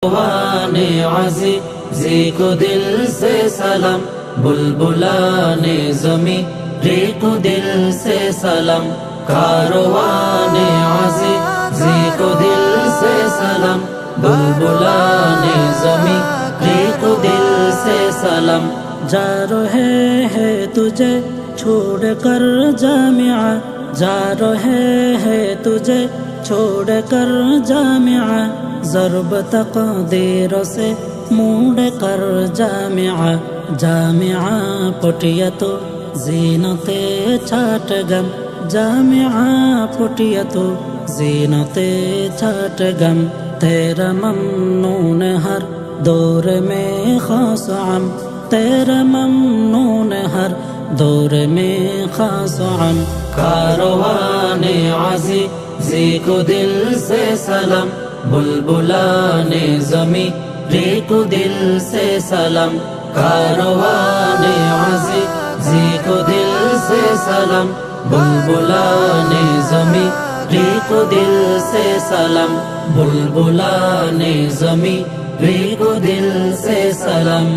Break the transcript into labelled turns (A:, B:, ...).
A: कारवाने अज़ीज़ी को दिल से सलाम, बुलबुलाने ज़मीरी को दिल से सलाम। कारवाने अज़ीज़ी को दिल से सलाम, बुलबुलाने ज़मीरी को दिल से सलाम।
B: जा रहे हैं तुझे छोड़ कर जामिया, जा रहे हैं तुझे छोड़ कर जामिया, ज़रब तक़दीर से मोड़ कर जामिया। जामिया पटिया तो ज़ीनते छाट गम, जामिया पटिया तो ज़ीनते छाट गम। तेरा ममनून हर दौर में खास आम, तेरा ममनून हर दौर में खास आम।
A: कारवाने अज़ीज़ी को दिल से सलाम, बुलबुलाने ज़मीरी को दिल से सलाम। कारवाने अज़ीज़ी को दिल से सलाम, बुलबुलाने ज़मीरी को दिल से सलाम। बुलबुलाने ज़मीरी को दिल से सलाम।